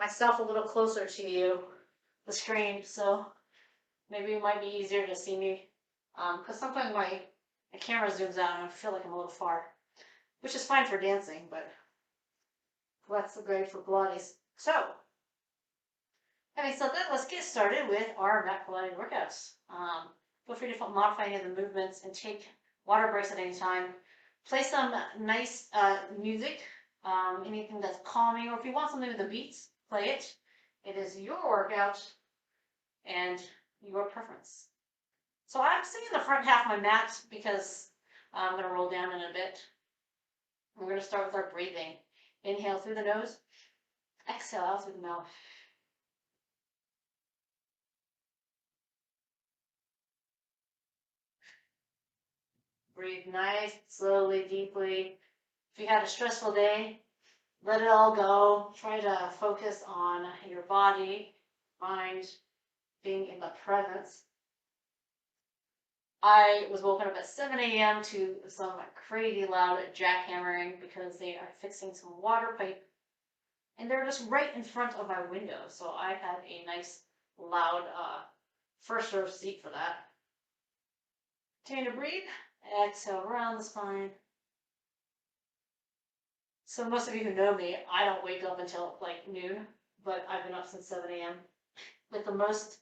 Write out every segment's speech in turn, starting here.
myself a little closer to you, the screen, so maybe it might be easier to see me. Because sometimes my camera zooms out and I feel like I'm a little far, which is fine for dancing, but that's great for Pilates. So, having said that, let's get started with our mat Pilates workouts. Feel free to modify any of the movements and take water breaks at any time. Play some nice music, anything that's calming, or if you want something with the beats, play it. It is your workout and your preference. So I'm sitting in the front half of my mat because I'm going to roll down in a bit. We're going to start with our breathing. Inhale through the nose, exhale out through the mouth. Breathe nice, slowly, deeply. If you had a stressful day, let it all go. Try to focus on your body, mind, being in the presence. I was woken up at 7 a.m. to some crazy loud jackhammering because they are fixing some water pipe. And they're just right in front of my window. So I had a nice, loud first row seat for that. Continue to breathe. Exhale around the spine. So most of you who know me, I don't wake up until like noon, but I've been up since 7 a.m. with the most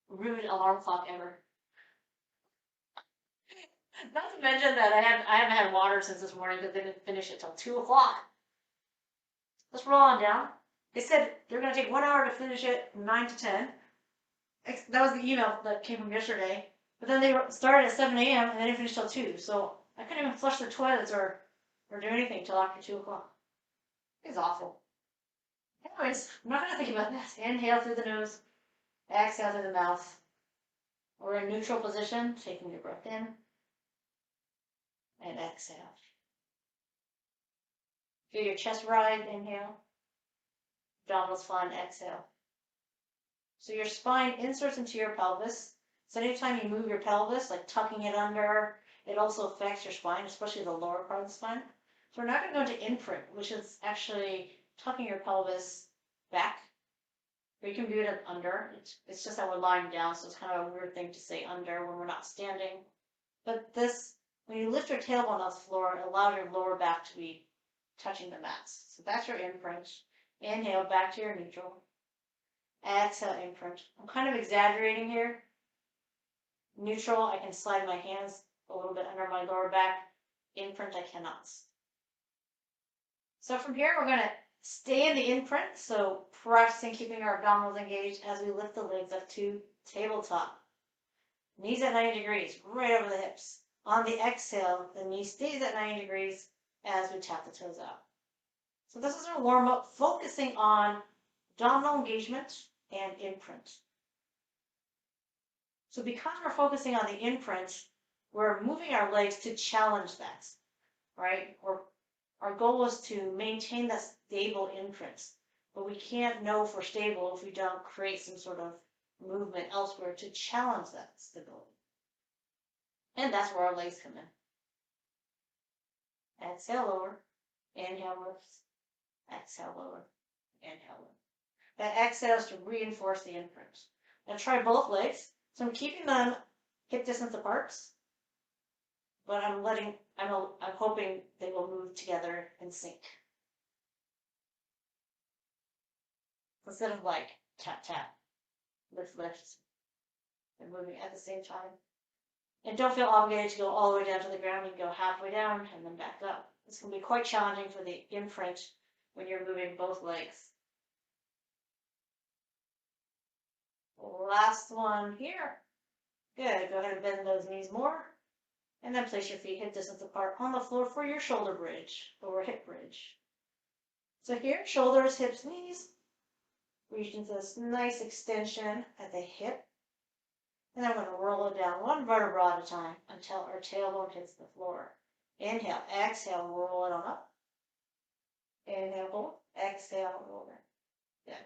rude alarm clock ever. Not to mention that I haven't had water since this morning because they didn't finish it till 2 o'clock. Let's roll on down. They said they're going to take 1 hour to finish it, 9 to 10. That was the email that came from yesterday. But then they started at 7 a.m. and they didn't finish till 2. So I couldn't even flush the toilets or do anything until after 2 o'clock. It's awful. Anyways, I'm not going to think about this. Inhale through the nose. Exhale through the mouth. We're in neutral position, taking your breath in. And exhale. Feel your chest rise, inhale. Abdominals fun, exhale. So your spine inserts into your pelvis. So anytime you move your pelvis, like tucking it under, it also affects your spine, especially the lower part of the spine. So we're not going to go into imprint, which is actually tucking your pelvis back. Or you can do it under. It's just that we're lying down, so it's kind of a weird thing to say under when we're not standing. But this, when you lift your tailbone off the floor, it allows your lower back to be touching the mats. So that's your imprint. Inhale, back to your neutral. Exhale, imprint. I'm kind of exaggerating here. Neutral, I can slide my hands a little bit under my lower back. Imprint, I cannot. So from here, we're going to stay in the imprint. So practicing keeping our abdominals engaged as we lift the legs up to tabletop. Knees at 90 degrees, right over the hips. On the exhale, the knee stays at 90 degrees as we tap the toes out. So this is our warm-up, focusing on abdominal engagement and imprint. So because we're focusing on the imprint, we're moving our legs to challenge that, right? Or our goal is to maintain that stable imprint, but we can't know if we're stable if we don't create some sort of movement elsewhere to challenge that stability. And that's where our legs come in. Exhale, lower. Inhale, lifts. Exhale, lower. Inhale, lift. That exhale is to reinforce the imprint. Now try both legs. So I'm keeping them hip distance apart, but I'm hoping they will move together in sync. Instead of like tap, tap, lift, lift, and moving at the same time. And don't feel obligated to go all the way down to the ground. You can go halfway down and then back up. This can be quite challenging for the imprint when you're moving both legs. Last one here. Good. Go ahead and bend those knees more. And then place your feet hip distance apart on the floor for your shoulder bridge, or hip bridge. So here, shoulders, hips, knees. Reach into this nice extension at the hip. And then I'm going to roll it down one vertebra at a time until our tailbone hits the floor. Inhale, exhale, roll it on up. Inhale, hold. Exhale, roll it. Good.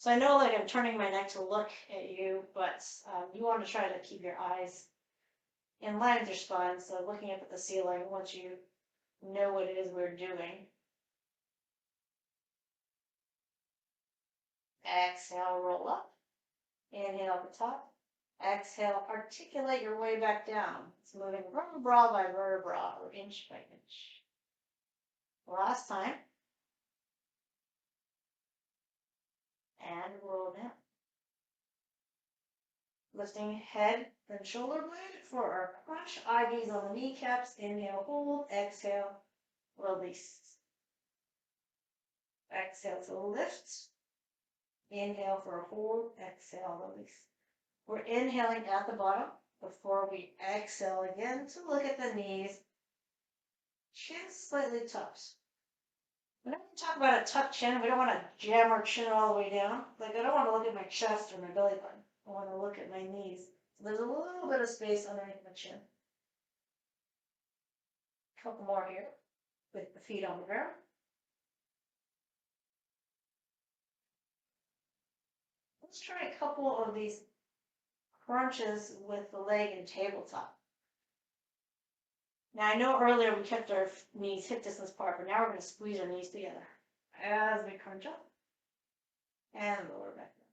So I know like I'm turning my neck to look at you, but you want to try to keep your eyes in line with your spine. So looking up at the ceiling once you know what it is we're doing. Exhale, roll up. Inhale at the top. Exhale, articulate your way back down. It's moving vertebra by vertebra or inch by inch. Last time. And roll down. Lifting head and shoulder blade for our crunch. Eye gaze on the kneecaps. Inhale, hold. Exhale, release. Exhale to lift. Inhale for a hold. Exhale, release. We're inhaling at the bottom before we exhale again to look at the knees. Chin slightly tucked. Whenever we talk about a tucked chin, we don't want to jam our chin all the way down. Like, I don't want to look at my chest or my belly button. I want to look at my knees. So there's a little bit of space underneath my chin. A couple more here with the feet on the ground. Let's try a couple of these crunches with the leg and tabletop. Now, I know earlier we kept our knees hip distance apart, but now we're going to squeeze our knees together as we crunch up and lower back down.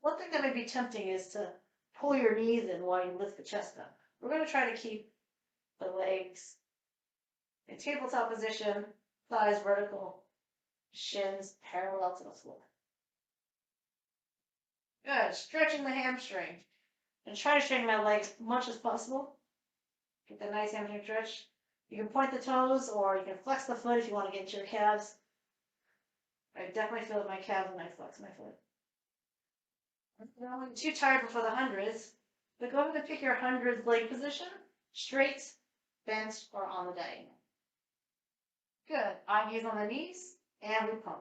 One thing that may be tempting is to pull your knees in while you lift the chest up. We're going to try to keep the legs in tabletop position, thighs vertical, shins parallel to the floor. Good. Stretching the hamstring. And try to straighten my legs as much as possible. Get that nice hamstring stretch. You can point the toes or you can flex the foot if you want to get into your calves. I definitely feel my calves when I flex my foot. I'm too tired before the hundreds, but go ahead and pick your hundreds leg position. Straight, bent, or on the diagonal. Good. Eye gaze on the knees, and we pump.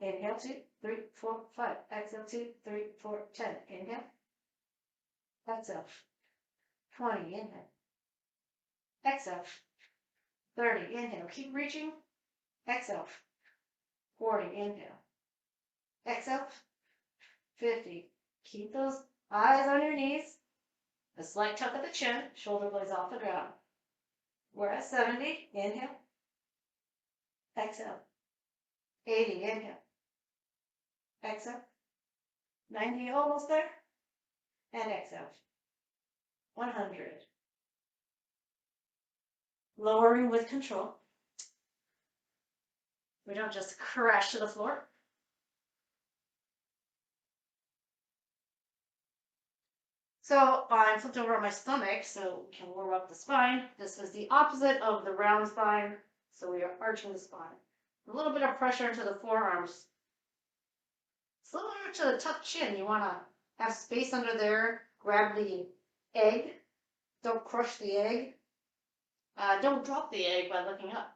Inhale, 2, 3, 4, 5. Exhale, 2, 3, 4, 10. Inhale. Exhale. 20. Inhale. Exhale. 30. Inhale. Keep reaching. Exhale. 40. Inhale. Exhale. 50. Keep those eyes on your knees. A slight tuck at the chin. Shoulder blades off the ground. We're at 70. Inhale. Exhale. 80. Inhale. Exhale. 90. Almost there. And exhale. 100. Lowering with control. We don't just crash to the floor. So I'm flipped over on my stomach so we can warm up the spine. This is the opposite of the round spine. So we are arching the spine. A little bit of pressure into the forearms. Similar to the tucked chin, you want to have space under there. Grab the egg. Don't crush the egg. Don't drop the egg by looking up.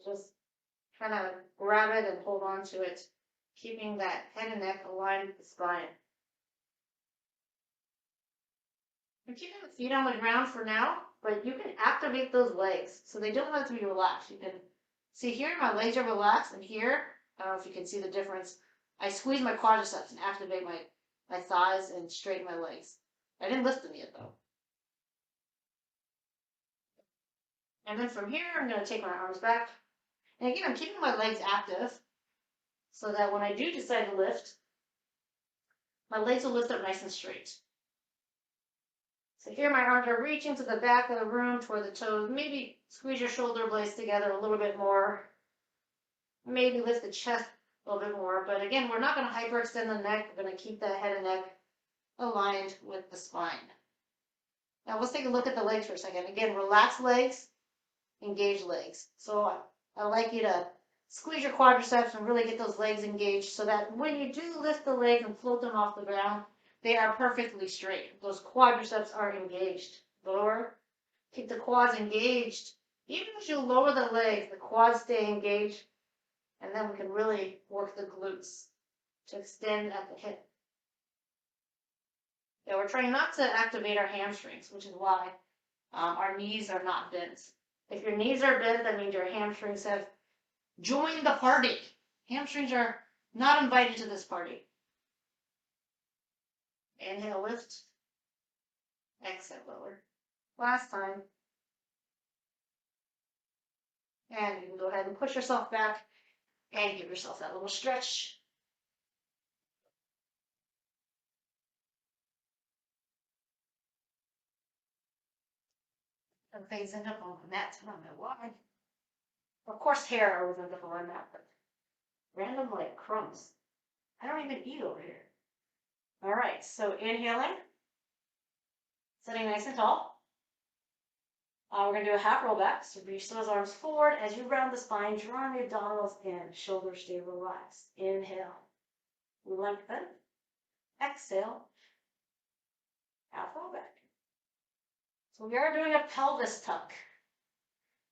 Just trying to grab it and hold on to it, keeping that head and neck aligned with the spine. I'm keeping the feet on the ground for now, but you can activate those legs, so they don't have to be relaxed. You can see here, my legs are relaxed, and here, I don't know if you can see the difference. I squeeze my quadriceps and activate my thighs and straighten my legs. I didn't lift them yet, though. And then from here, I'm going to take my arms back. And again, I'm keeping my legs active so that when I do decide to lift, my legs will lift up nice and straight. So here my arms are reaching to the back of the room toward the toes. Maybe squeeze your shoulder blades together a little bit more. Maybe lift the chest a little bit more. But again, we're not going to hyperextend the neck. We're going to keep that head and neck aligned with the spine. Now let's take a look at the legs for a second. Again, relax legs, engage legs. So I like you to squeeze your quadriceps and really get those legs engaged so that when you do lift the legs and float them off the ground, they are perfectly straight. Those quadriceps are engaged. Lower, keep the quads engaged. Even as you lower the legs, the quads stay engaged, and then we can really work the glutes to extend at the hip. Yeah, we're trying not to activate our hamstrings, which is why our knees are not bent. If your knees are bent, that means your hamstrings have joined the party. Hamstrings are not invited to this party. Inhale, lift. Exhale, lower. Last time. And you can go ahead and push yourself back And give yourself that little stretch. And things end up on the mat. I don't know why. Of course, hair always ends up on my mat, but random like crumbs. I don't even eat over here. All right, so inhaling, sitting nice and tall. We're going to do a half roll back. So reach those arms forward as you round the spine, drawing the abdominals in. Shoulders stay relaxed. Inhale, lengthen. Exhale, half roll back. So we are doing a pelvis tuck.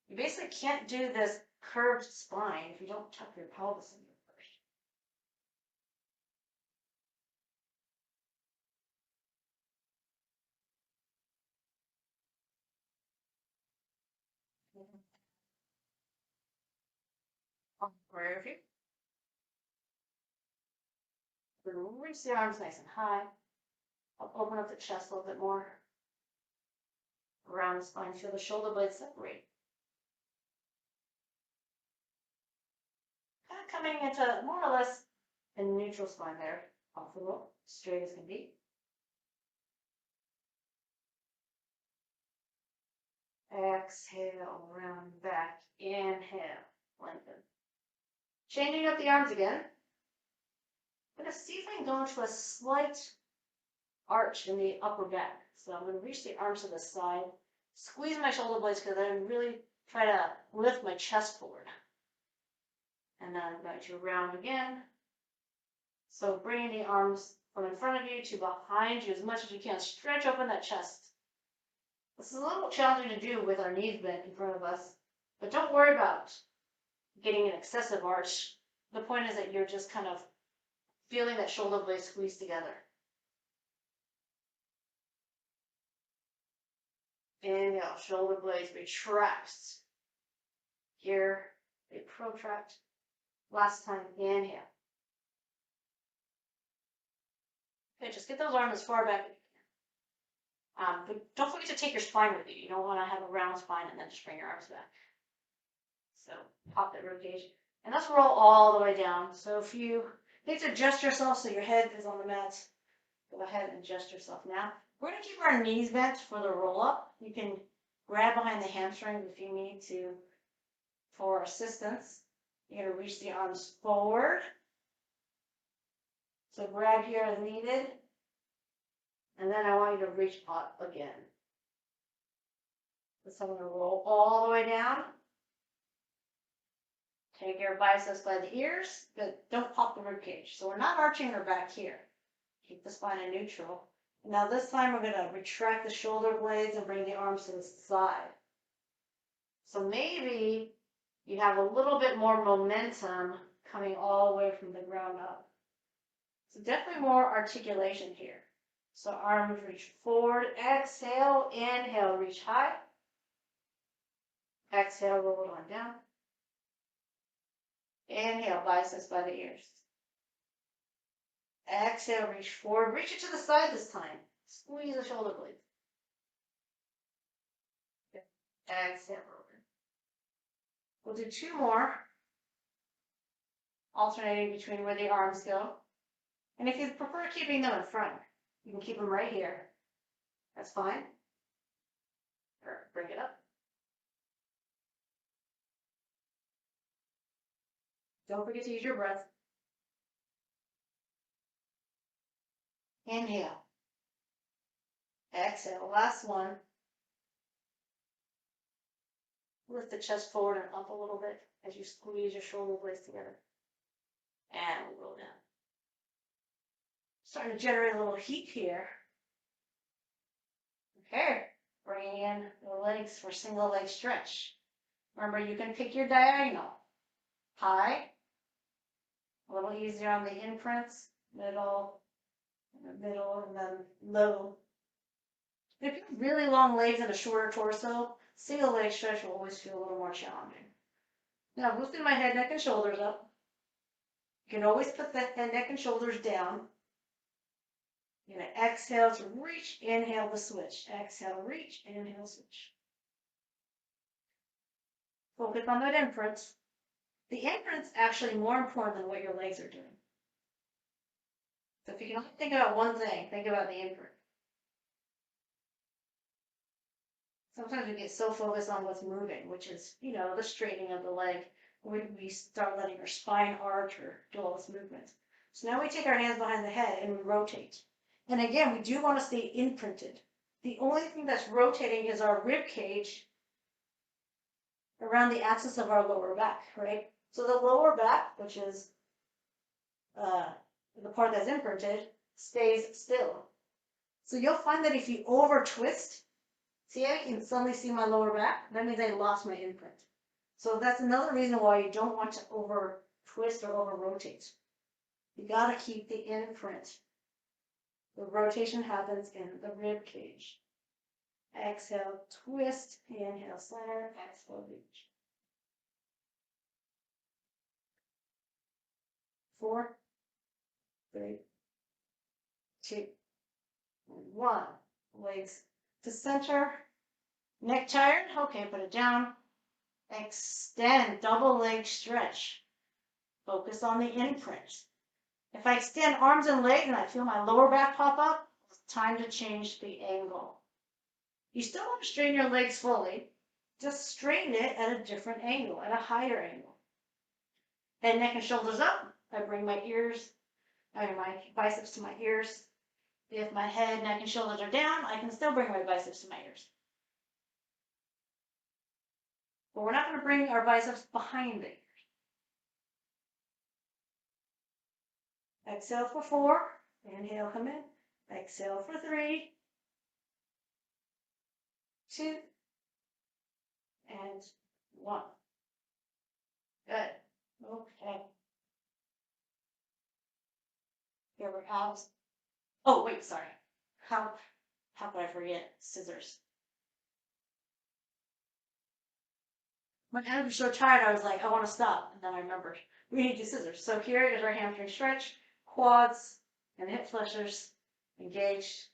You basically can't do this curved spine if you don't tuck your pelvis in here first. Right over here. Reach the arms nice and high. I'll open up the chest a little bit more. Around the spine, feel the shoulder blades separate. Kind of coming into more or less a neutral spine there. Off the roll, straight as can be. Exhale, round back. Inhale, lengthen. Changing up the arms again. I'm going to see if I can go into a slight arch in the upper back. So I'm going to reach the arms to the side, squeeze my shoulder blades because I really try to lift my chest forward. And then I'm going to round again. So bringing the arms from in front of you to behind you as much as you can. Stretch open that chest. This is a little challenging to do with our knees bent in front of us, but don't worry about getting an excessive arch. The point is that you're just kind of feeling that shoulder blade squeeze together. Inhale, shoulder blades retract. Here, they protract. Last time, inhale. Okay, just get those arms as far back as you can. But don't forget to take your spine with you. You don't want to have a round spine and then just bring your arms back. So pop that ribcage. And let's roll all the way down. So if you need to adjust yourself so your head is on the mat, go ahead and adjust yourself now. We're going to keep our knees bent for the roll up. You can grab behind the hamstrings if you need to for assistance. You're going to reach the arms forward. So grab here as needed. And then I want you to reach up again. So I'm going to roll all the way down. Take your biceps by the ears, but don't pop the ribcage. So we're not arching our back here. Keep the spine in neutral. Now this time we're going to retract the shoulder blades and bring the arms to the side. So maybe you have a little bit more momentum coming all the way from the ground up. So definitely more articulation here. So arms reach forward, exhale, inhale, reach high. Exhale, roll it on down. Inhale, biceps by the ears. Exhale, reach forward. Reach it to the side this time. Squeeze the shoulder blades. Exhale, over. We'll do two more, alternating between where the arms go. And if you prefer keeping them in front, you can keep them right here. That's fine. Or bring it up. Don't forget to use your breath. Inhale. Exhale. Last one. Lift the chest forward and up a little bit as you squeeze your shoulder blades together. And we'll roll down. Starting to generate a little heat here. Okay. Bringing in the legs for single leg stretch. Remember, you can pick your diagonal. High. A little easier on the imprints. Middle. And then low. If you have really long legs and a shorter torso, single leg stretch will always feel a little more challenging. Now, lifting my head, neck, and shoulders up. You can always put the head, neck, and shoulders down. You're going to exhale to reach, inhale to switch. Exhale, reach, inhale, switch. Focus on that imprint. The imprint's actually more important than what your legs are doing. So if you can only think about one thing, think about the imprint. Sometimes we get so focused on what's moving, which is, the straightening of the leg. We start letting our spine arch or do all this movement. So now we take our hands behind the head and we rotate. And again, we do want to stay imprinted. The only thing that's rotating is our rib cage around the axis of our lower back, right? So the lower back, which is the part that's imprinted, stays still. So you'll find that if you over twist, see how you can suddenly see my lower back? That means I lost my imprint. So that's another reason why you don't want to over twist or over rotate. You gotta keep the imprint. The rotation happens in the rib cage. Exhale, twist, inhale, center, exhale, reach. 4, 3, 2, 1. Legs to center. Neck tired? Okay, put it down. Extend, double leg stretch. Focus on the imprint. If I extend arms and legs and I feel my lower back pop up, it's time to change the angle. You still want to straighten your legs fully, just straighten it at a different angle, at a higher angle. Head, neck, and shoulders up. I bring my biceps to my ears. If my head, neck, and shoulders are down, I can still bring my biceps to my ears. But we're not going to bring our biceps behind the ears. Exhale for 4. Inhale, come in. Exhale for 3, 2, and 1. Good. Okay. Here we're out. Oh, wait, sorry. How could I forget? Scissors. My hands were so tired, I was like, I want to stop. And then I remembered, we need to do scissors. So here is our hamstring stretch, quads, and hip flexors engaged.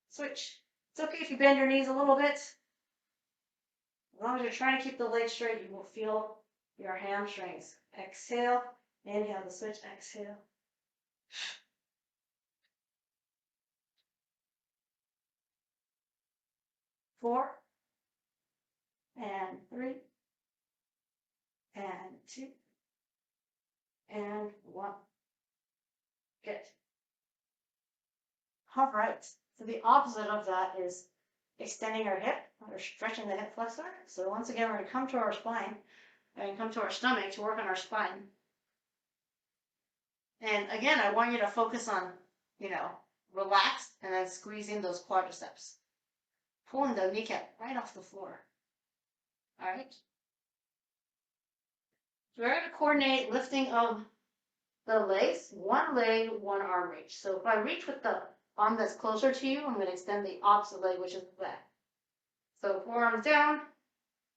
Switch. It's okay if you bend your knees a little bit. As long as you're trying to keep the legs straight, you will feel your hamstrings. Exhale, inhale the switch, exhale. 4, and 3, and 2, and 1. Good. All right. So the opposite of that is extending our hip or stretching the hip flexor. So once again, we're going to come to our spine and come to our stomach to work on our spine. And again, I want you to focus on, relaxed and then squeezing those quadriceps. Pulling the kneecap right off the floor. All right. So we're going to coordinate lifting of the legs, one leg, one arm reach. So if I reach with the arm that's closer to you, I'm going to extend the opposite leg, which is the back. So forearms down.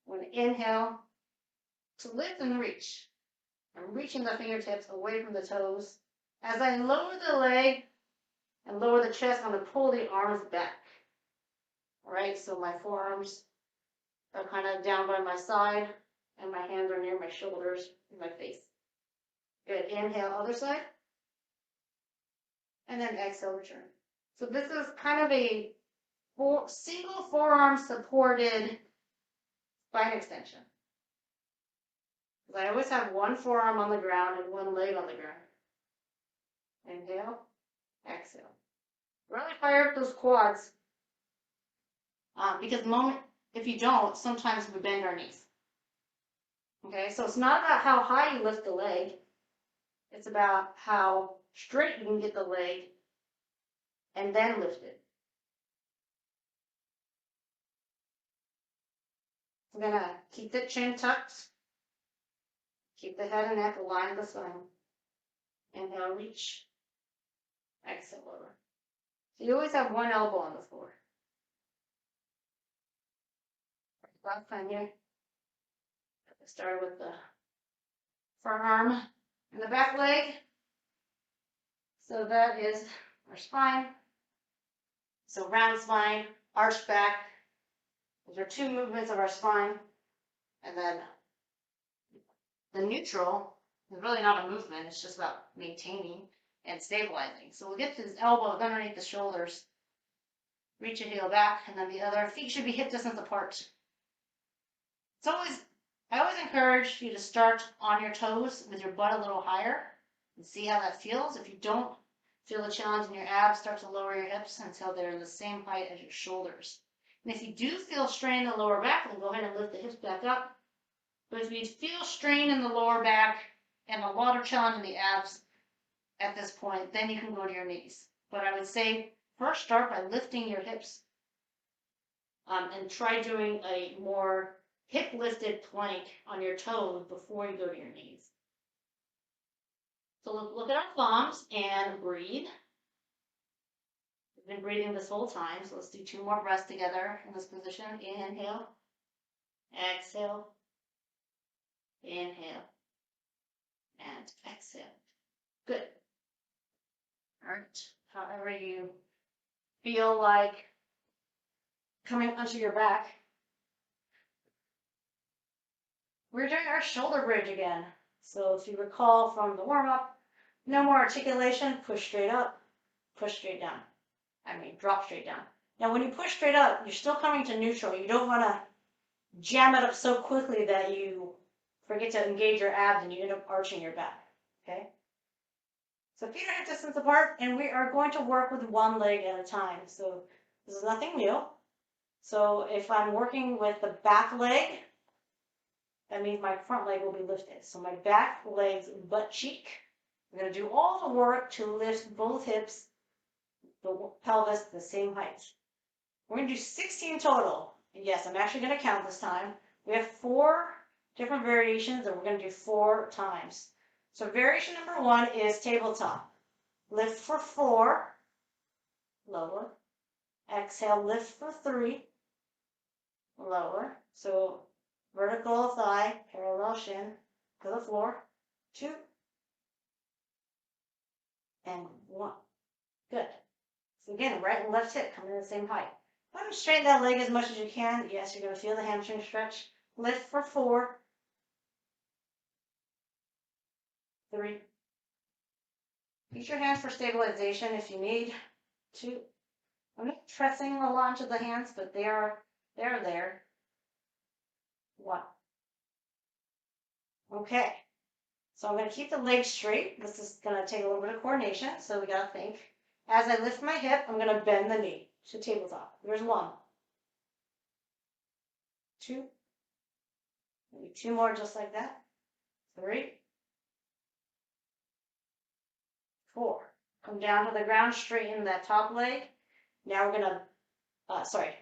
I'm going to inhale to lift and reach. I'm reaching the fingertips away from the toes. As I lower the leg and lower the chest, I'm going to pull the arms back. All right, so my forearms are kind of down by my side, and my hands are near my shoulders and my face. Good. Inhale, other side. And then exhale, return. So this is kind of a single forearm supported spine extension. I always have one forearm on the ground and one leg on the ground. Inhale, exhale. Really fire up those quads. Because if you don't, sometimes we bend our knees. Okay, so it's not about how high you lift the leg. It's about how straight you can get the leg and then lift it. We're going to keep the chin tucked. Keep the head and neck aligned with the spine. Inhale, reach. Exhale, lower. So you always have one elbow on the floor. Last time here. Start with the front arm and the back leg. So that is our spine. So round spine, arch back. Those are 2 movements of our spine. And then the neutral is really not a movement. It's just about maintaining and stabilizing. So we'll get to his elbows underneath the shoulders. Reach your heel back, and then the other feet should be hip distance apart. I always encourage you to start on your toes with your butt a little higher and see how that feels. If you don't feel a challenge in your abs, start to lower your hips until they're the same height as your shoulders. And if you do feel strain in the lower back, then go ahead and lift the hips back up. But if you feel strain in the lower back and a lot of challenge in the abs at this point, then you can go to your knees. But I would say first start by lifting your hips and try doing a more hip lifted plank on your toes before you go to your knees. So look at our thumbs and breathe. We've been breathing this whole time, so let's do 2 more breaths together in this position. Inhale, exhale, inhale, and exhale. Good. All right. However you feel like coming onto your back. We're doing our shoulder bridge again. So if you recall from the warm-up, no more articulation, push straight up, push straight down. Drop straight down. Now when you push straight up, you're still coming to neutral. You don't want to jam it up so quickly that you forget to engage your abs and you end up arching your back, okay? So feet are hip distance apart, and we are going to work with one leg at a time. So this is nothing new. So if I'm working with the back leg, that means my front leg will be lifted. So my back leg's butt cheek. I'm going to do all the work to lift both hips, the pelvis, the same height. We're going to do 16 total. And yes, I'm actually going to count this time. We have 4 different variations, and we're going to do 4 times. So variation number 1 is tabletop. Lift for 4, lower. Exhale, lift for 3, lower. So vertical thigh, parallel shin to the floor. 2 and 1. Good. So again, right and left hip coming in the same height. Go ahead and straighten that leg as much as you can. Yes, you're going to feel the hamstring stretch. Lift for 4, 3. Use your hands for stabilization if you need. 2. I'm not pressing a lot into the hands, but they're there. 1. Okay. So I'm going to keep the legs straight. This is going to take a little bit of coordination, so we got to think. As I lift my hip, I'm going to bend the knee to tabletop. There's 1. 2. Maybe 2 more just like that. 3. 4. Come down to the ground, straighten that top leg. Now we're going to,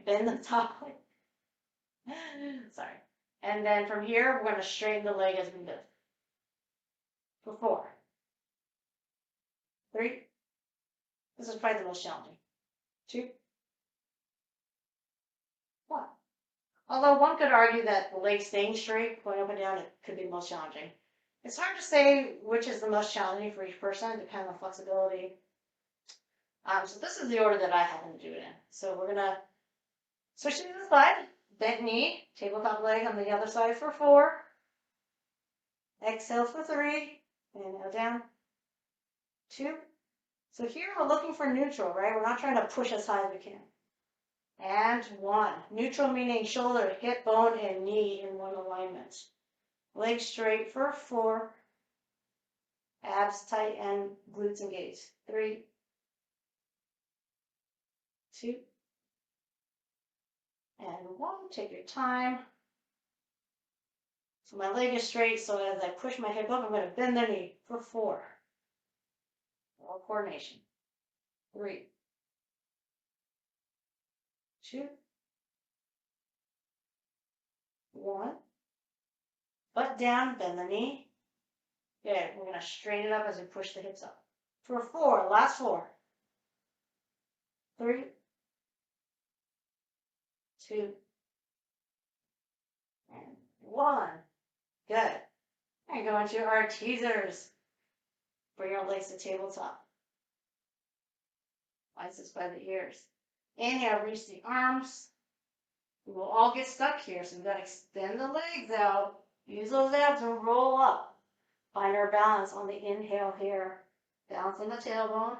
bend the top leg. Sorry. And then from here, we're going to straighten the leg as we lift. For 4. 3. This is probably the most challenging. 2. 1. Although one could argue that the leg staying straight, going up and down, it could be the most challenging. It's hard to say which is the most challenging for each person, depending on flexibility. So this is the order that I happen to do it in. So we're going to switch to the side, bent knee, tabletop leg on the other side for 4. Exhale for 3. Inhale down. 2. So here we're looking for neutral, right? We're not trying to push as high as we can. And 1. Neutral meaning shoulder, hip bone, and knee in one alignment. Legs straight for 4. Abs tight and glutes engaged. 3. 2. And 1. Take your time. So my leg is straight, so as I push my hip up, I'm going to bend the knee for 4. All coordination. 3. 2. 1. Butt down, bend the knee. Good. We're going to straighten it up as we push the hips up. For 4, last 4. 3. 2. And 1. Good. And go into our teasers. Bring our legs to tabletop. Biceps by the ears. Inhale, reach the arms. We will all get stuck here, so we've got to extend the legs out. Use those abs and roll up. Find our balance on the inhale here. Balance on the tailbone.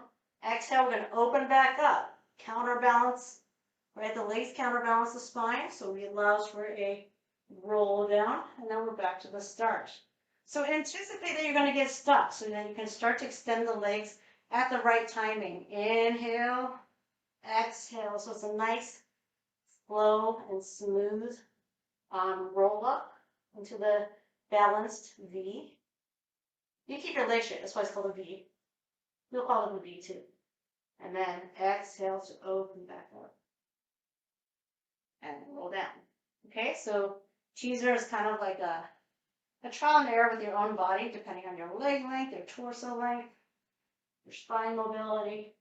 Exhale, we're going to open back up. Counterbalance, right? The legs counterbalance the spine, so it allows for a roll down, and then we're back to the start. So anticipate that you're going to get stuck, so then you can start to extend the legs at the right timing. Inhale, exhale. So it's a nice, slow, and smooth roll up into the balanced V. You keep your legs straight, that's why it's called a V. We'll call it a V too. And then exhale to open back up. And roll down. Okay, so teaser is kind of like a trial and error with your own body, depending on your leg length, your torso length, your spine mobility.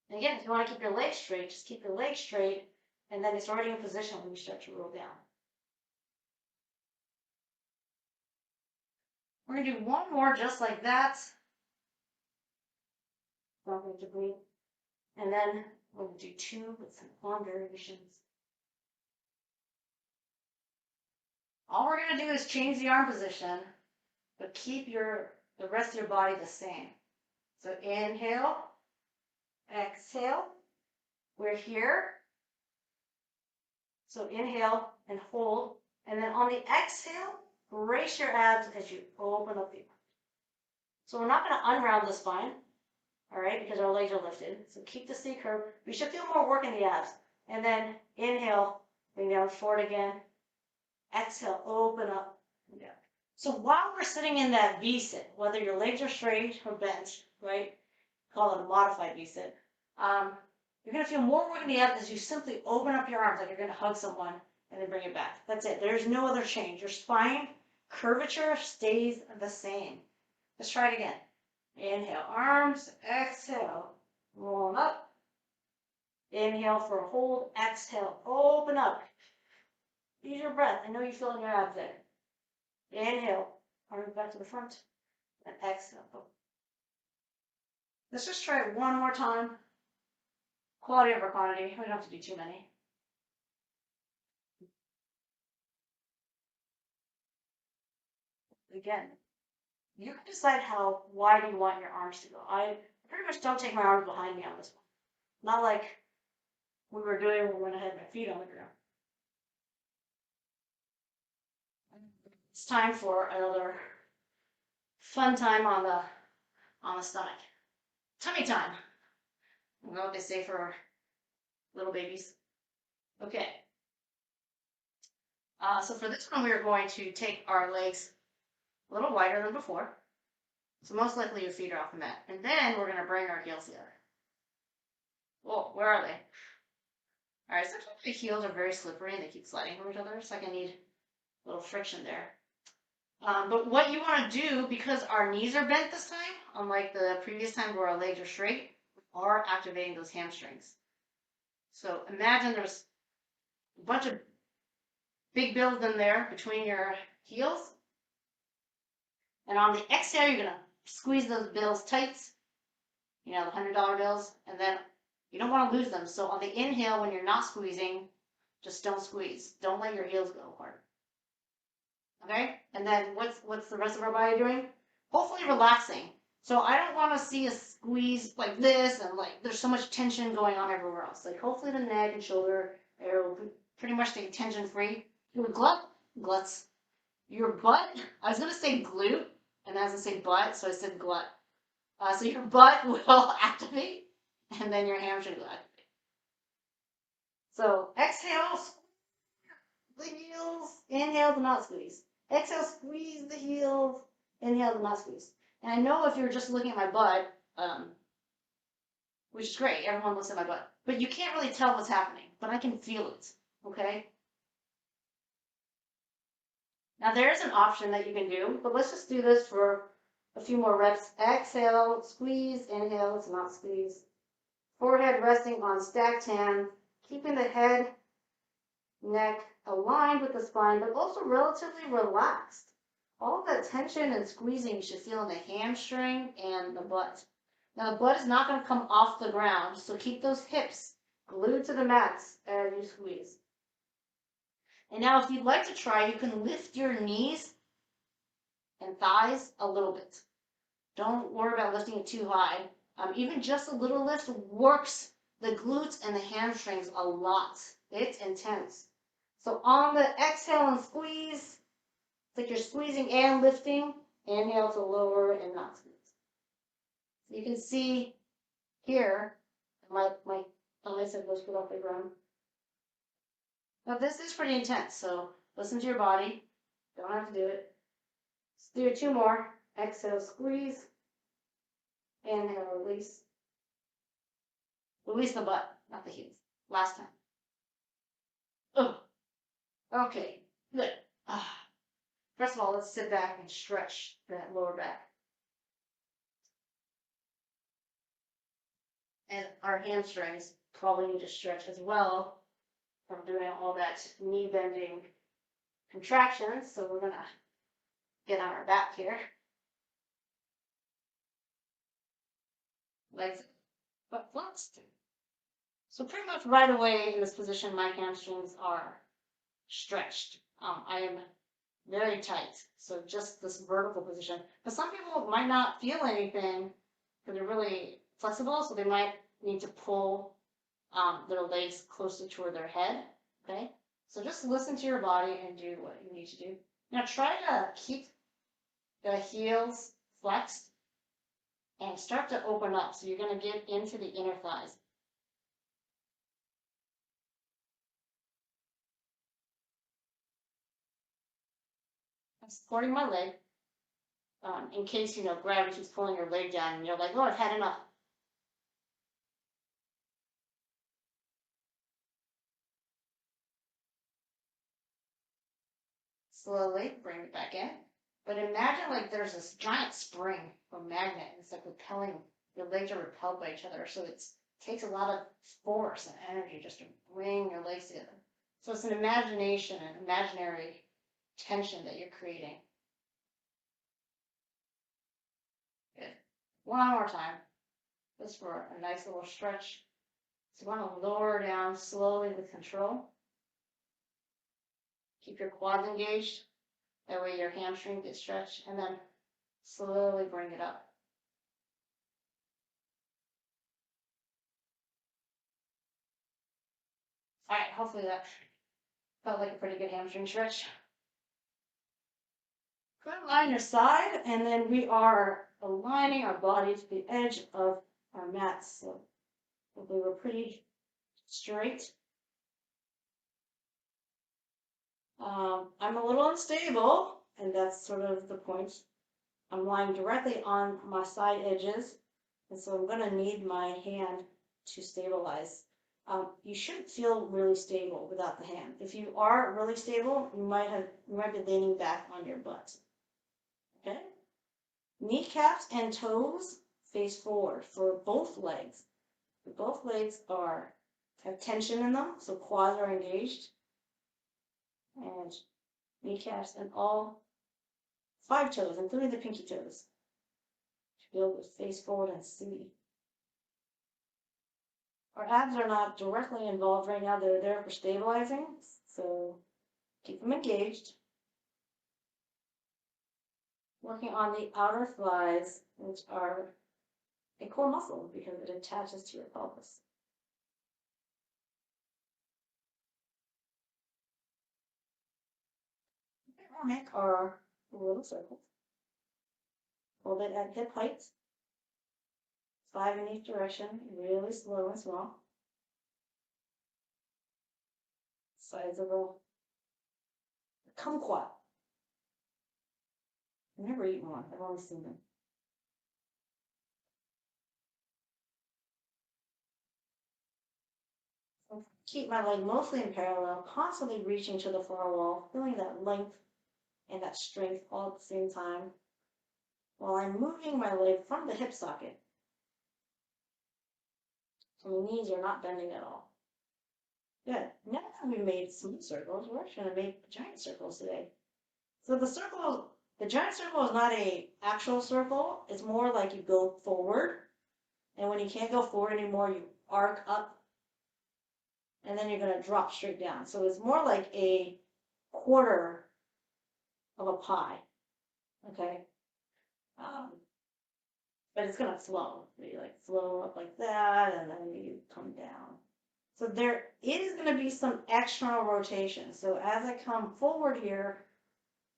And again, if you want to keep your legs straight, just keep your legs straight, and then it's already in position when you start to roll down. We're going to do one more just like that. Don't need to breathe. And then we'll do two with some long variations. All we're going to do is change the arm position, but keep the rest of your body the same. So inhale, exhale. We're here. So inhale and hold. And then on the exhale, brace your abs as you open up the arm. So we're not going to unround the spine, all right, because our legs are lifted. So keep the C curve. We should feel more work in the abs. And then inhale, bring down forward again. Exhale, open up and down. So while we're sitting in that V sit, whether your legs are straight or bent, right, call it a modified V sit, you're going to feel more work in the abs as you simply open up your arms like you're going to hug someone and then bring it back. That's it. There's no other change. Your spine curvature stays the same. Let's try it again. Inhale, arms, exhale, roll up. Inhale for a hold, exhale, open up. Use your breath. I know you feel in your abs there. Inhale, arms back to the front, and exhale. Let's just try it one more time. Quality over quantity. We don't have to do too many. Again, you can decide how wide you want your arms to go. I pretty much don't take my arms behind me on this one. Not like we were doing when I had my feet on the ground. It's time for another fun time on the stomach. Tummy time. You know what they say for little babies. Okay. So for this one, we are going to take our legs a little wider than before. So most likely your feet are off the mat. And then we're going to bring our heels together. Whoa, where are they? All right, sometimes the heels are very slippery and they keep sliding from each other. So I can need a little friction there. But what you want to do, because our knees are bent this time, unlike the previous time where our legs are straight, we are activating those hamstrings. So imagine there's a bunch of big bills in there between your heels. And on the exhale, you're going to squeeze those bills tight, you know, the $100 bills, and then you don't want to lose them. So on the inhale, when you're not squeezing, just don't squeeze. Don't let your heels go hard. Okay? And then what's the rest of our body doing? Hopefully relaxing. So I don't want to see a squeeze like this and like there's so much tension going on everywhere else. Like hopefully the neck and shoulder area will pretty much stay tension free. Your gluts, your butt, I was going to say glute, and I was going to say butt, so I said glut. So your butt will activate, and then your hamstring will activate. So exhale, the heels, inhale, do not squeeze. Exhale, squeeze the heels, inhale, do not squeeze. And I know if you're just looking at my butt, which is great, everyone looks at my butt, but you can't really tell what's happening, but I can feel it, okay? Now there is an option that you can do, but let's just do this for a few more reps. Exhale, squeeze, inhale, to not squeeze. Forehead resting on stacked hands, keeping the head, neck aligned with the spine, but also relatively relaxed. All of that tension and squeezing you should feel in the hamstring and the butt. Now the butt is not going to come off the ground, so keep those hips glued to the mats as you squeeze. And now if you'd like to try, you can lift your knees and thighs a little bit. Don't worry about lifting it too high. Even just a little lift works the glutes and the hamstrings a lot. It's intense. So on the exhale and squeeze, it's like you're squeezing and lifting. Inhale to lower and not squeeze. So you can see here, my eyes have lifted off the ground. Now this is pretty intense, so listen to your body. Don't have to do it. Let's do it 2 more. Exhale, squeeze. Inhale, release. Release the butt, not the heels. Last time. Ugh. Okay, good. First of all, let's sit back and stretch that lower back. And our hamstrings probably need to stretch as well from doing all that knee bending contractions. So we're gonna get on our back here. Legs, but flexed. So pretty much right away in this position, my hamstrings are stretched. I am very tight. So just this vertical position. But some people might not feel anything because they're really flexible, so they might need to pull their legs closer toward their head. Okay, so just listen to your body and do what you need to do. Now try to keep the heels flexed and start to open up. So you're going to get into the inner thighs. I'm supporting my leg in case, gravity is pulling your leg down and you're like, oh, I've had enough. Slowly bring it back in. But imagine like there's this giant spring or magnet, and it's like repelling, your legs are repelled by each other. So it takes a lot of force and energy just to bring your legs together. So it's an imagination, an imaginary tension that you're creating. Good. One more time. Just for a nice little stretch. So you want to lower down slowly with control. Keep your quads engaged. That way your hamstring gets stretched. And then slowly bring it up. All right, hopefully that felt like a pretty good hamstring stretch. Good, line your side, and then we are aligning our body to the edge of our mats. So hopefully we're pretty straight. I'm a little unstable, and that's sort of the point. I'm lying directly on my side edges, and so I'm going to need my hand to stabilize. You shouldn't feel really stable without the hand. If you are really stable, you might be leaning back on your butt. Okay? Kneecaps and toes face forward for both legs. Both legs have tension in them, so quads are engaged. And kneecaps and all 5 toes, including the pinky toes. To be able to face forward and see. Our abs are not directly involved right now. They're there for stabilizing, so keep them engaged. Working on the outer thighs, which are a core muscle because it attaches to your pelvis. We'll make our little circles. Hold it at hip height. 5 in each direction, really slow and small. Size of a kumquat. I've never eaten one, I've only seen them. So keep my leg mostly in parallel, constantly reaching to the far wall, feeling that length and that strength all at the same time, while I'm moving my leg from the hip socket. So my knees are not bending at all. Good. Now that we made small circles, we're actually going to make giant circles today. So the giant circle is not an actual circle. It's more like you go forward. And when you can't go forward anymore, you arc up. And then you're going to drop straight down. So it's more like a quarter of a pie, okay? But it's gonna flow. You like flow up like that, and then you come down. So there is gonna be some external rotation. So as I come forward here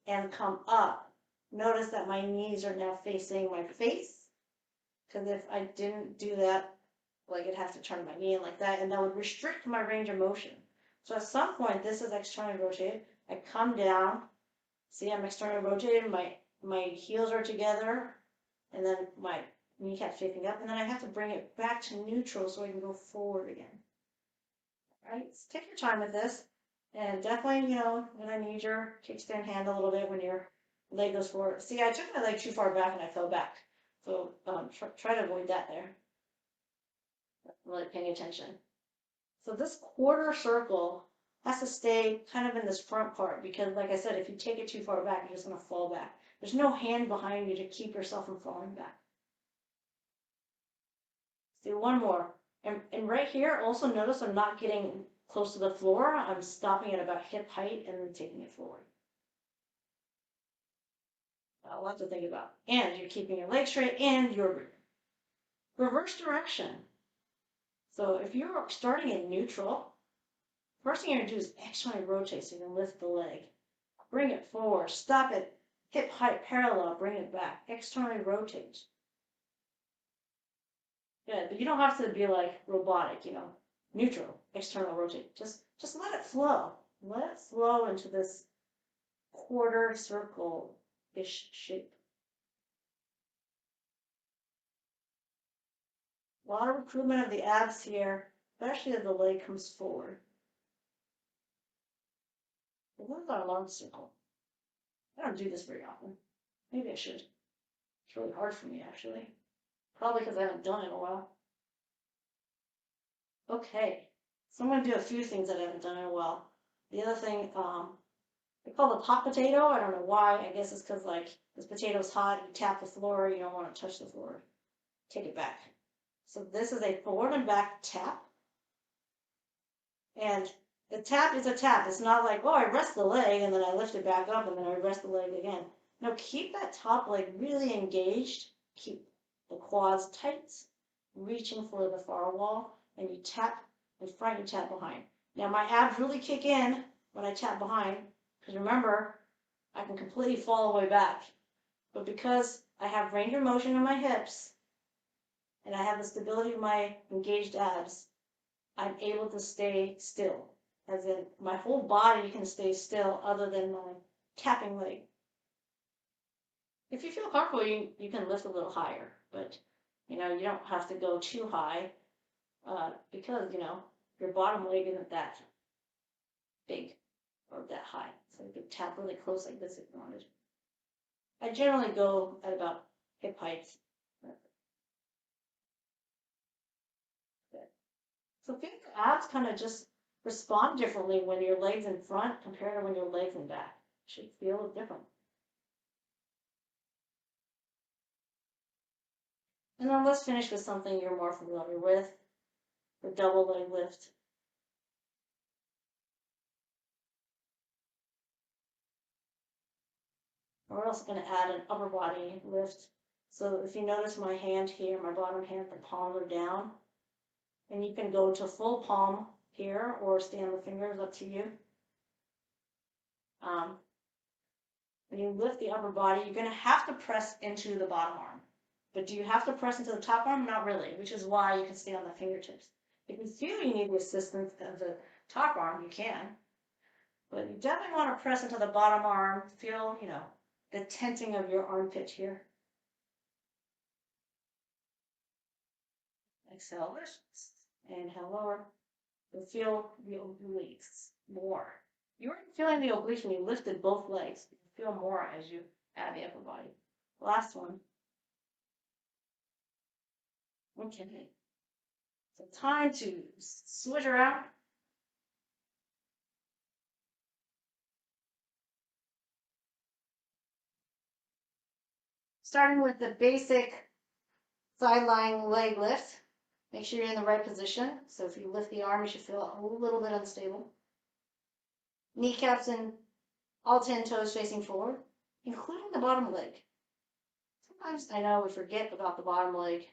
and come up, notice that my knees are now facing my face. Because if I didn't do that, like I'd have to turn my knee in like that, and that would restrict my range of motion. So at some point, this is externally rotated. I come down. See, I'm externally rotated. My heels are together, and then my kneecap's facing up, and then I have to bring it back to neutral so I can go forward again. All right, so take your time with this, and definitely, you know, when I need your kickstand hand a little bit when your leg goes forward. See, I took my leg too far back and I fell back, so try to avoid that there. Really paying attention. So this quarter circle has to stay kind of in this front part because, like I said, if you take it too far back, you're just going to fall back. There's no hand behind you to keep yourself from falling back. Let's do one more. And right here, also notice I'm not getting close to the floor. I'm stopping at about hip height and then taking it forward. A lot to think about. And you're keeping your legs straight and you're reverse direction. So if you're starting in neutral, first thing you're going to do is externally rotate so you can lift the leg. Bring it forward. Stop at hip height parallel. Bring it back. Externally rotate. Good, but you don't have to be like robotic, you know. Neutral, external rotate. Just let it flow. Let it flow into this quarter circle-ish shape. A lot of recruitment of the abs here, especially as the leg comes forward. What is our long circle? I don't do this very often. Maybe I should. It's really hard for me, actually. Probably because I haven't done it in a while. Okay, so I'm going to do a few things that I haven't done in a while. The other thing, they call it hot potato. I don't know why. I guess it's because, like, this potato's hot. You tap the floor. You don't want to touch the floor. Take it back. So this is a forward and back tap. And the tap is a tap. It's not like, oh, I rest the leg and then I lift it back up and then I rest the leg again. No, keep that top leg really engaged. Keep the quads tight, reaching for the far wall, and you tap in front, you tap behind. Now my abs really kick in when I tap behind, because remember, I can completely fall all the way back. But because I have range of motion in my hips, and I have the stability of my engaged abs, I'm able to stay still. As in, my whole body can stay still other than my tapping leg. If you feel comfortable, you can lift a little higher, but you know, you don't have to go too high because, you know, your bottom leg isn't that big or that high. So you can tap really close like this if you wanted. I generally go at about hip height. So feel your abs kind of just respond differently when your legs in front compared to when your legs in back. It should feel different. And then let's finish with something you're more familiar with, the double leg lift. We're also going to add an upper body lift. So if you notice my hand here, my bottom hand, the palms are down. And you can go to full palm here or stay on the fingers, up to you. When you lift the upper body, you're going to have to press into the bottom arm. But do you have to press into the top arm? Not really, which is why you can stay on the fingertips. If you feel you need the assistance of the top arm, you can. But you definitely want to press into the bottom arm. Feel, you know, the tenting of your armpit here. Exhale, inhale, lower. You'll feel the obliques more. You weren't feeling the obliques when you lifted both legs. You feel more as you add the upper body. Last one. Okay. So time to switch around. Starting with the basic side lying leg lift. Make sure you're in the right position. So if you lift the arm, you should feel a little bit unstable. Kneecaps in all 10 toes facing forward, including the bottom leg. Sometimes I know we forget about the bottom leg.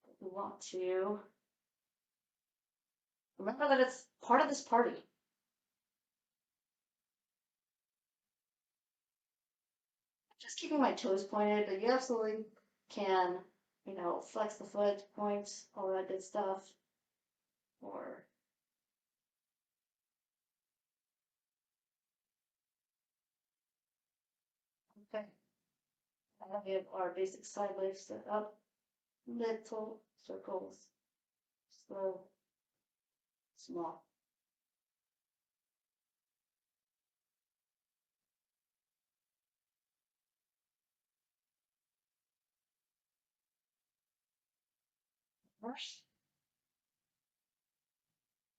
But we want to remember that it's part of this party. Just keeping my toes pointed, but you absolutely can, flex the foot, points, all that good stuff. Or okay, now we have our basic side legs set up, little circles, slow, small. First,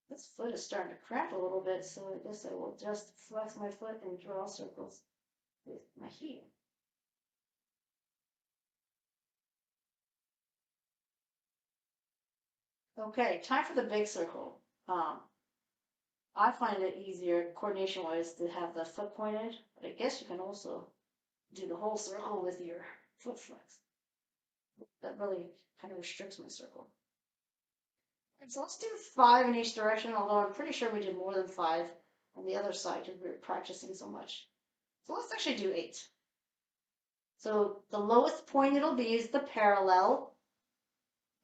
this foot is starting to cramp a little bit, so I guess I will just flex my foot and draw circles with my heel. Okay, time for the big circle. I find it easier coordination-wise to have the foot pointed, but I guess you can also do the whole circle with your foot flex. That really kind of restricts my circle. And so let's do 5 in each direction, although I'm pretty sure we did more than 5 on the other side because we were practicing so much. So let's actually do 8. So the lowest point it'll be is the parallel.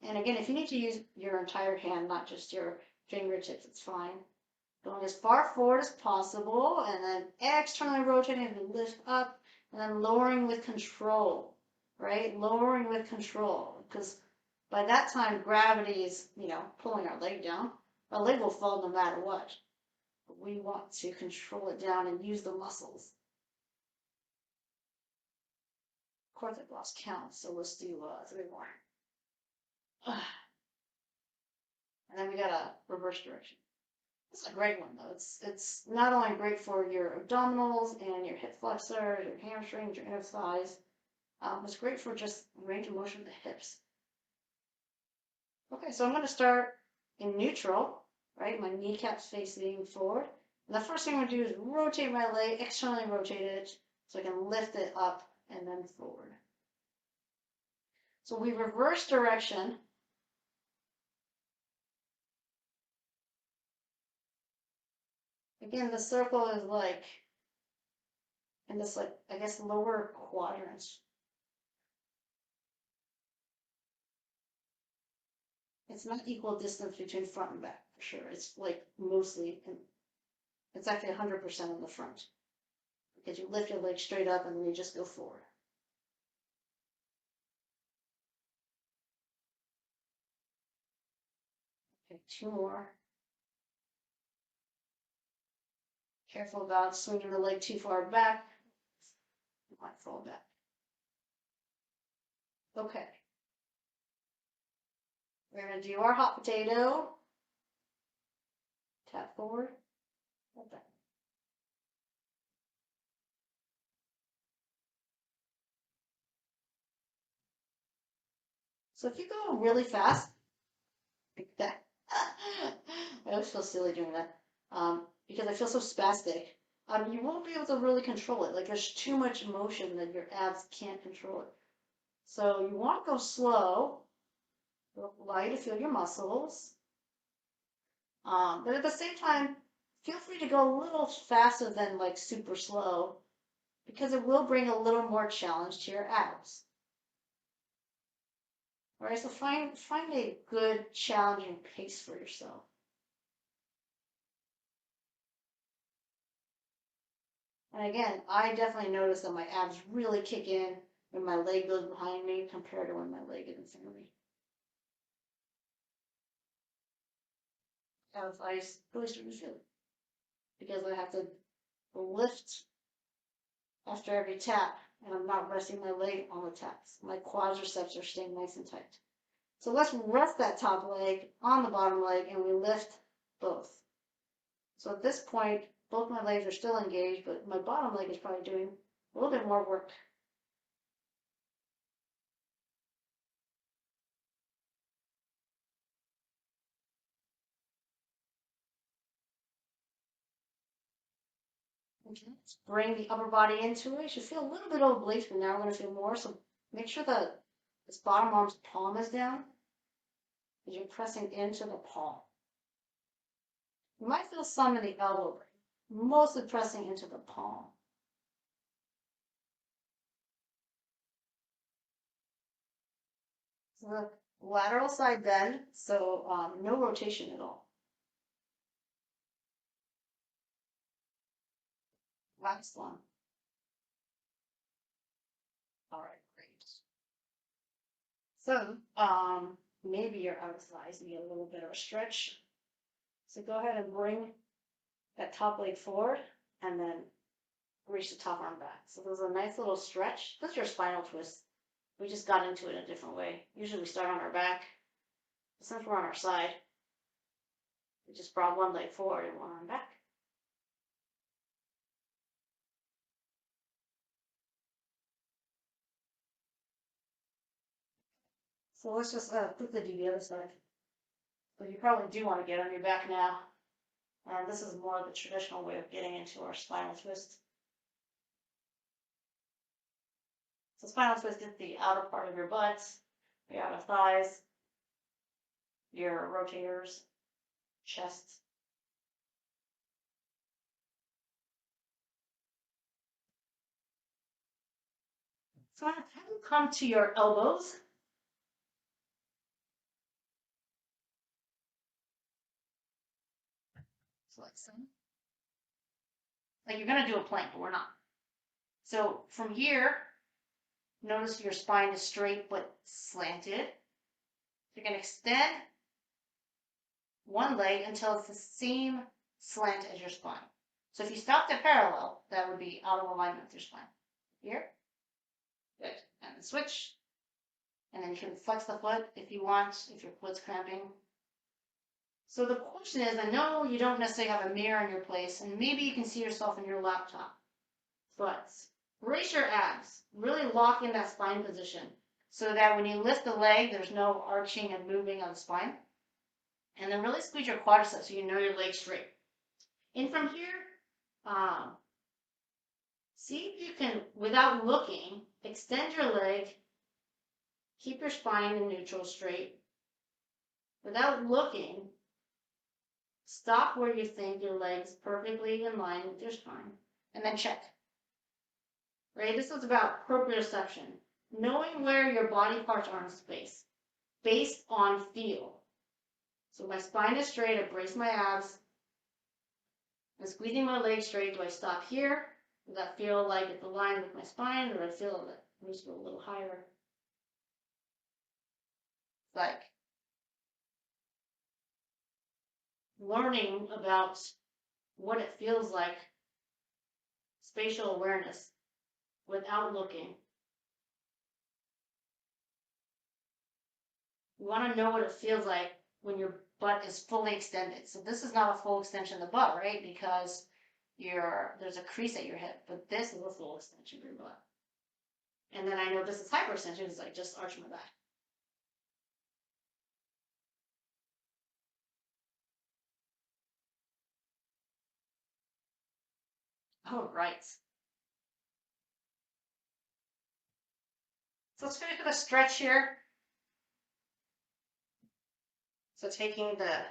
And again, if you need to use your entire hand, not just your fingertips, it's fine. Going as far forward as possible, and then externally rotating to lift up, and then lowering with control, right? Lowering with control, because by that time, gravity is, pulling our leg down. Our leg will fall no matter what. But we want to control it down and use the muscles. Of course, I've lost count, so let's do 3 more. And then we got a reverse direction. It's a great one though. It's not only great for your abdominals and your hip flexors, your hamstrings, your inner thighs. It's great for just range of motion of the hips. Okay, so I'm going to start in neutral, right? My kneecaps facing forward. And the first thing I'm going to do is rotate my leg, externally rotate it, so I can lift it up and then forward. So we reverse direction. Again, the circle is like in this, I guess, lower quadrant. It's not equal distance between front and back, for sure. It's like mostly, it's actually 100% in the front. Because you lift your leg straight up and then you just go forward. Okay, 2 more. Careful about swinging the leg too far back. You might fall back. Okay. We're going to do our hot potato. Tap forward. Tap back. So if you go really fast, like that, I always feel silly doing that, because I feel so spastic. You won't be able to really control it. Like there's too much motion that your abs can't control it. So you want to go slow, allow you to feel your muscles. But at the same time, feel free to go a little faster than like super slow, because it will bring a little more challenge to your abs. All right, so find a good challenging pace for yourself. And again, I definitely notice that my abs really kick in when my leg goes behind me compared to when my leg is in front of me. As I really start to feel it. Because I have to lift after every tap, and I'm not resting my leg on the taps. My quadriceps are staying nice and tight. So let's rest that top leg on the bottom leg, and we lift both. So at this point, both my legs are still engaged, but my bottom leg is probably doing a little bit more work. Okay. Bring the upper body into it. You should feel a little bit of obliques, but now we're going to feel more. So make sure that this bottom arm's palm is down as you're pressing into the palm. You might feel some in the elbow, mostly pressing into the palm. So the lateral side bend, so no rotation at all. Last one. All right, great. So maybe your outer thighs need a little bit of a stretch. So go ahead and bring that top leg forward and then reach the top arm back. So there's a nice little stretch. This is your spinal twist. We just got into it in a different way. Usually we start on our back. But since we're on our side, we just brought one leg forward and one arm back. So let's just quickly do the other side. So you probably do want to get on your back now. And this is more the traditional way of getting into our spinal twist. So spinal twist is the outer part of your butt, your outer thighs, your rotators, chest. So have you come to your elbows? So like so. Like you're going to do a plank, but we're not. So from here, notice your spine is straight but slanted. You're going to extend one leg until it's the same slant as your spine. So if you stopped at parallel, that would be out of alignment with your spine. Here. Good. And then switch. And then you can flex the foot if you want, if your foot's cramping. So the question is, I know you don't necessarily have a mirror in your place, and maybe you can see yourself in your laptop, but brace your abs. Really lock in that spine position so that when you lift the leg, there's no arching and moving on the spine. And then really squeeze your quadriceps so you know your leg's straight. And from here, see if you can, without looking, extend your leg, keep your spine in neutral straight. Without looking, stop where you think your leg's perfectly in line with your spine, and then check. Right? This is about proprioception, knowing where your body parts are in space, based on feel. So my spine is straight, I brace my abs. I'm squeezing my leg straight. Do I stop here? Does that feel like it's aligned with my spine, or do I feel that it needs to go a little higher? Like learning about what it feels like, spatial awareness, without looking. You want to know what it feels like when your butt is fully extended. So this is not a full extension of the butt, right? Because there's a crease at your hip, but this is a full extension of your butt. And then I know this is hyperextension because I just arch my back. All right. So let's finish with a stretch here. So taking the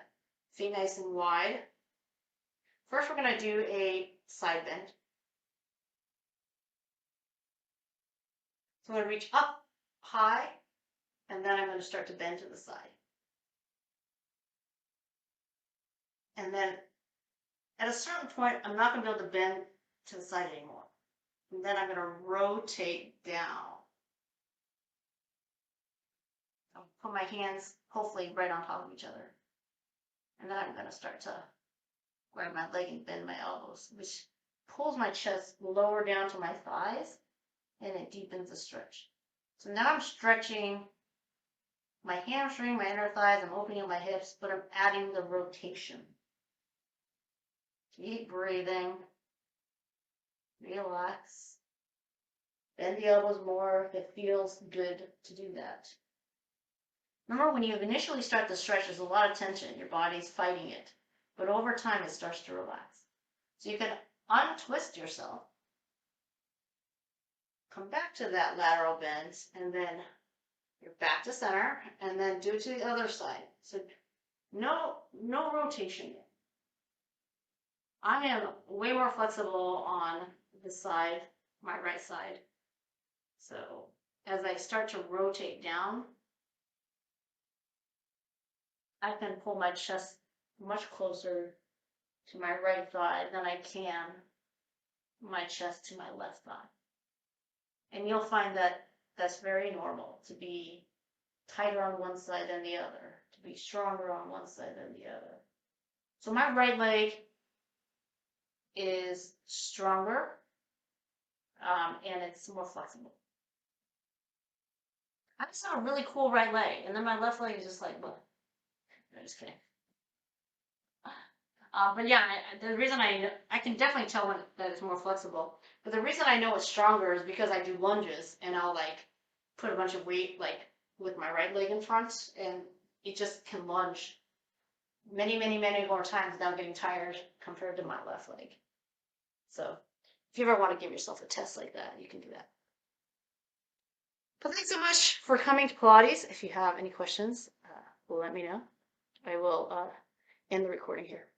feet nice and wide. First, we're going to do a side bend. So I'm going to reach up high, and then I'm going to start to bend to the side. And then at a certain point, I'm not going to be able to bend to the side anymore. And then I'm going to rotate down. I'll put my hands hopefully right on top of each other. And then I'm going to start to grab my leg and bend my elbows, which pulls my chest lower down to my thighs, and it deepens the stretch. So now I'm stretching my hamstring, my inner thighs, I'm opening up my hips, but I'm adding the rotation. Keep breathing. Relax. Bend the elbows more if it feels good to do that. Remember, when you initially start the stretch, there's a lot of tension. Your body's fighting it. But over time, it starts to relax. So you can untwist yourself. Come back to that lateral bend, and then you're back to center, and then do it to the other side. So no rotation yet. I am way more flexible on this side, my right side. So as I start to rotate down, I can pull my chest much closer to my right thigh than I can my chest to my left thigh. And you'll find that that's very normal, to be tighter on one side than the other, to be stronger on one side than the other. So my right leg is stronger, and it's more flexible. I just have a really cool right leg, and then my left leg is just like, what? No, just kidding. But yeah, the reason I can definitely tell that it's more flexible. But the reason I know it's stronger is because I do lunges, and I'll like put a bunch of weight like with my right leg in front, and it just can lunge many more times without getting tired compared to my left leg. So if you ever want to give yourself a test like that, you can do that. But thanks so much for coming to Pilates. If you have any questions, let me know. I will end the recording here.